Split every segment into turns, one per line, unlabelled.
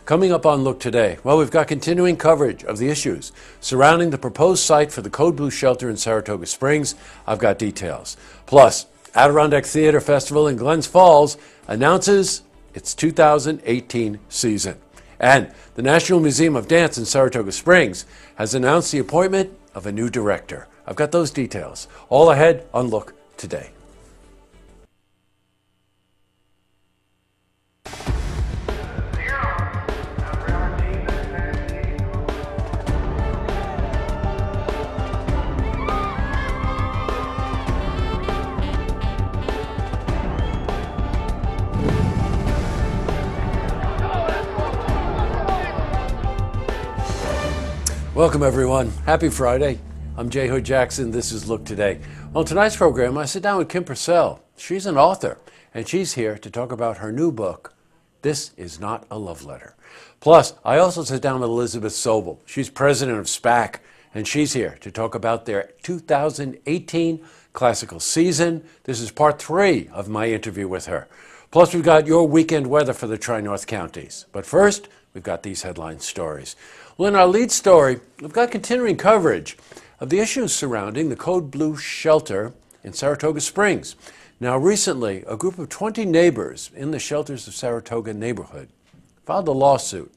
Coming up on Look Today, well, we've got continuing coverage of the issues surrounding the proposed site for the Code Blue shelter in Saratoga Springs. I've got details. Plus, Adirondack Theater Festival in Glens Falls announces its 2018 season. And the National Museum of Dance in Saratoga Springs has announced the appointment of a new director. I've got those details. All ahead on Look Today. Welcome, everyone. Happy Friday. I'm J. Hood Jackson. This is Look Today. On tonight's program, I sit down with Kim Purcell. She's an author, and she's here to talk about her new book, This Is Not a Love Letter. Plus, I also sit down with Elizabeth Sobel. She's president of SPAC, and she's here to talk about their 2018 classical season. This is part 3 of my interview with her. Plus, we've got your weekend weather for the Tri-North counties. But first, we've got these headline stories. Well, in our lead story, we've got continuing coverage of the issues surrounding the Code Blue shelter in Saratoga Springs. Now, recently, a group of 20 neighbors in the Shelters of Saratoga neighborhood filed a lawsuit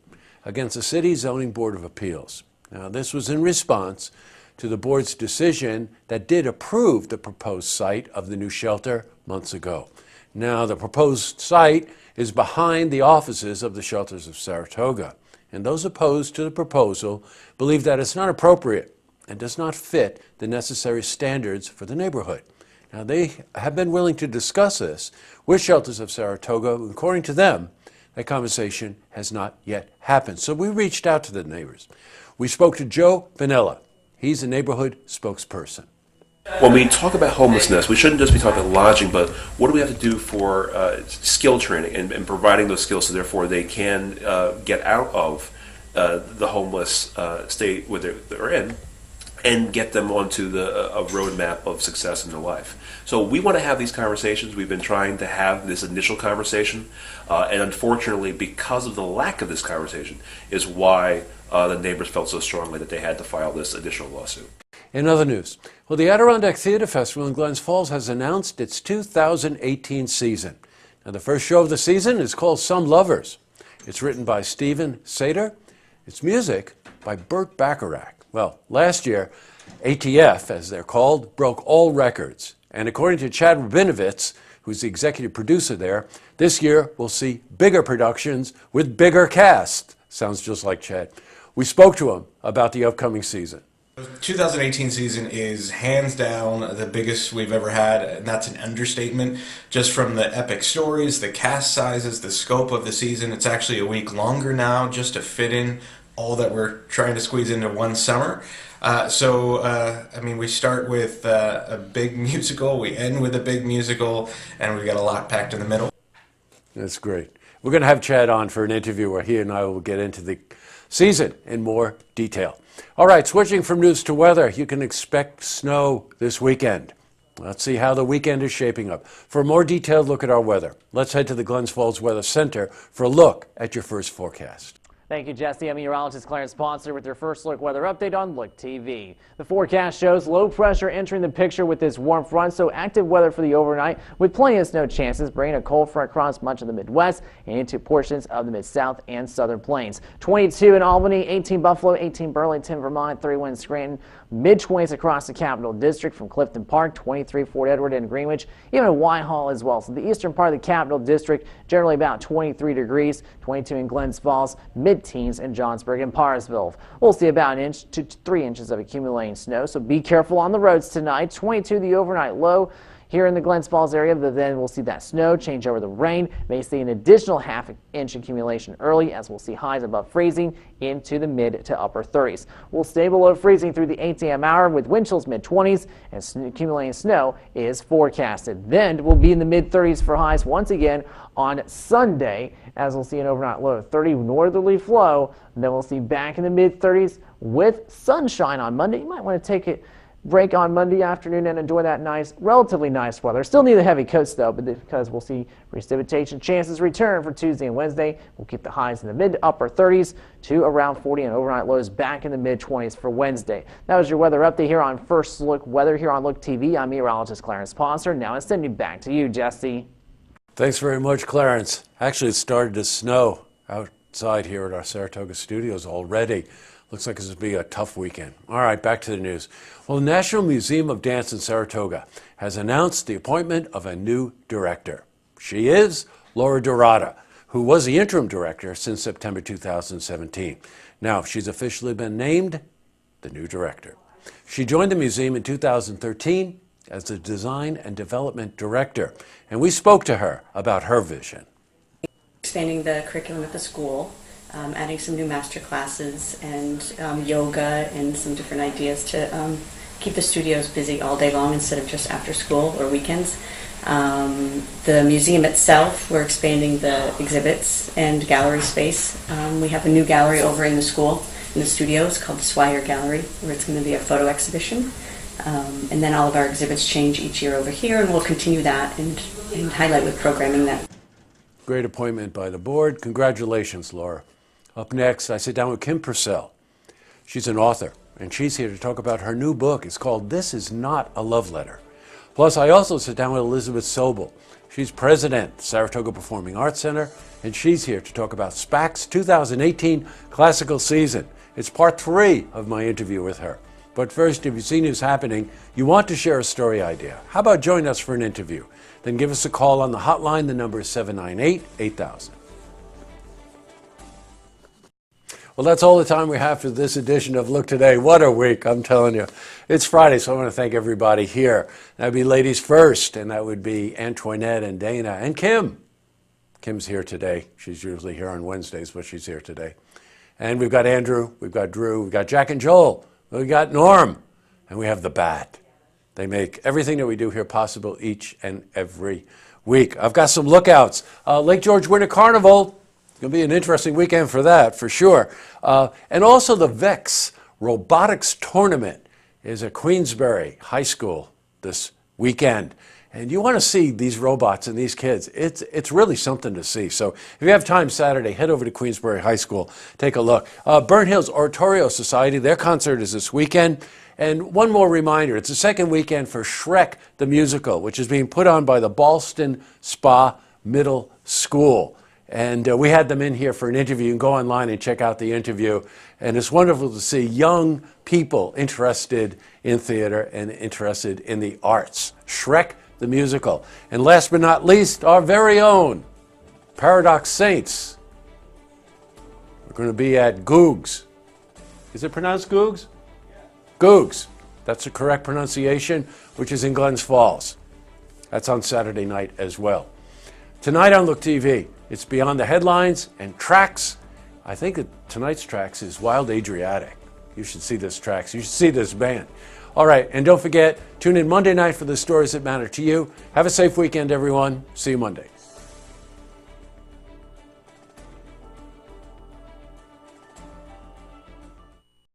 against the City Zoning Board of Appeals. Now, this was in response to the board's decision that did approve the proposed site of the new shelter months ago. Now, the proposed site is behind the offices of the Shelters of Saratoga. And those opposed to the proposal believe that it's not appropriate and does not fit the necessary standards for the neighborhood. Now, they have been willing to discuss this with Shelters of Saratoga. According to them, that conversation has not yet happened. So we reached out to the neighbors. We spoke to Joe Vanilla. He's a neighborhood spokesperson.
When we talk about homelessness, we shouldn't just be talking lodging, but what do we have to do for skill training and providing those skills so therefore they can get out of the homeless state where they're in and get them onto a roadmap of success in their life. So we want to have these conversations. We've been trying to have this initial conversation, and unfortunately, because of the lack of this conversation, is why the neighbors felt so strongly that they had to file this additional lawsuit.
In other news, well, the Adirondack Theater Festival in Glens Falls has announced its 2018 season. Now, the first show of the season is called Some Lovers. It's written by Stephen Sater. It's music by Burt Bacharach. Well, last year, ATF, as they're called, broke all records. And according to Chad Rabinovitz, who's the executive producer there, this year we'll see bigger productions with bigger casts. Sounds just like Chad. We spoke to him about the upcoming season.
The 2018 season is hands down the biggest we've ever had, and that's an understatement. Just from the epic stories, the cast sizes, the scope of the season, it's actually a week longer now just to fit in all that we're trying to squeeze into one summer. We start with a big musical, we end with a big musical, and we've got a lot packed in the middle.
That's great. We're going to have Chad on for an interview where he and I will get into the season in more detail. All right, switching from news to weather, you can expect snow this weekend. Let's see how the weekend is shaping up. For a more detailed look at our weather, let's head to the Glens Falls Weather Center for a look at your first forecast.
Thank you, Jesse. I'm meteorologist Clarence Ponser with your first look weather update on Look TV. The forecast shows low pressure entering the picture with this warm front, so active weather for the overnight with plenty of snow chances, bringing a cold front across much of the Midwest and into portions of the Mid-South and Southern Plains. 22 in Albany, 18 Buffalo, 18 Burlington, Vermont, 31 Scranton, mid-20s across the Capital District from Clifton Park, 23 Fort Edward and Greenwich, even in Whitehall as well. So the eastern part of the Capital District, generally about 23 degrees, 22 in Glens Falls, mid-teens in Johnsburg and Parsville. We'll see about 1 inch to 3 inches of accumulating snow, so be careful on the roads tonight. 22 the overnight low here in the Glens Falls area, but then we'll see that snow change over the rain. May see an additional ½ inch accumulation early, as we'll see highs above freezing into the mid to upper 30s. We'll stay below freezing through the 8 a.m. hour with wind chills mid-20s, and accumulating snow is forecasted. Then we'll be in the mid-30s for highs once again on Sunday, as we'll see an overnight low of 30 northerly flow. And then we'll see back in the mid-30s with sunshine on Monday. You might want to take it break on Monday afternoon and enjoy that nice, relatively nice weather. Still need the heavy coats though, but because we'll see precipitation chances return for Tuesday and Wednesday. We'll keep the highs in the mid to upper 30s to around 40 and overnight lows back in the mid 20s for Wednesday. That was your weather update here on First Look Weather here on Look TV. I'm meteorologist Clarence Ponser. Now it's sending you back to you, Jesse.
Thanks very much, Clarence. Actually, it started to snow outside here at our Saratoga studios already. Looks like it's going to be a tough weekend. All right, back to the news. Well, the National Museum of Dance in Saratoga has announced the appointment of a new director. She is Laura Dorada, who was the interim director since September 2017. Now, she's officially been named the new director. She joined the museum in 2013 as the design and development director, and we spoke to her about her vision.
Expanding the curriculum at the school, adding some new master classes and yoga and some different ideas to keep the studios busy all day long instead of just after school or weekends. The museum itself, we're expanding the exhibits and gallery space. We have a new gallery over in the school, in the studios, called the Swire Gallery, where it's going to be a photo exhibition. And then all of our exhibits change each year over here, and we'll continue that and highlight with programming that.
Great appointment by the board. Congratulations, Laura. Up next, I sit down with Kim Purcell. She's an author, and she's here to talk about her new book. It's called This Is Not a Love Letter. Plus, I also sit down with Elizabeth Sobel. She's president, Saratoga Performing Arts Center, and she's here to talk about SPAC's 2018 classical season. It's part 3 of my interview with her. But first, if you see news happening, you want to share a story idea. How about join us for an interview? Then give us a call on the hotline. The number is 798-8000. Well, that's all the time we have for this edition of Look Today. What a week, I'm telling you. It's Friday, so I want to thank everybody here. That would be ladies first, and that would be Antoinette and Dana and Kim. Kim's here today. She's usually here on Wednesdays, but she's here today. And we've got Andrew, we've got Drew, we've got Jack and Joel, we've got Norm, and we have the Bat. They make everything that we do here possible each and every week. I've got some lookouts. Lake George Winter Carnival. It's going to be an interesting weekend for that, for sure. And also the VEX Robotics Tournament is at Queensbury High School this weekend. And you want to see these robots and these kids. It's really something to see. So if you have time Saturday, head over to Queensbury High School. Take a look. Burnt Hills Oratorio Society, their concert is this weekend. And one more reminder, it's the second weekend for Shrek the Musical, which is being put on by the Ballston Spa Middle School. And we had them in here for an interview. You can go online and check out the interview. And it's wonderful to see young people interested in theater and interested in the arts. Shrek the Musical. And last but not least, our very own Paradox Saints. We're going to be at Googs. Is it pronounced Googs? Googs. That's the correct pronunciation, which is in Glens Falls. That's on Saturday night as well. Tonight on Look TV, it's Beyond the Headlines and Tracks. I think that tonight's Tracks is Wild Adriatic. You should see this Tracks. You should see this band. All right, and don't forget, tune in Monday night for the stories that matter to you. Have a safe weekend, everyone. See you Monday.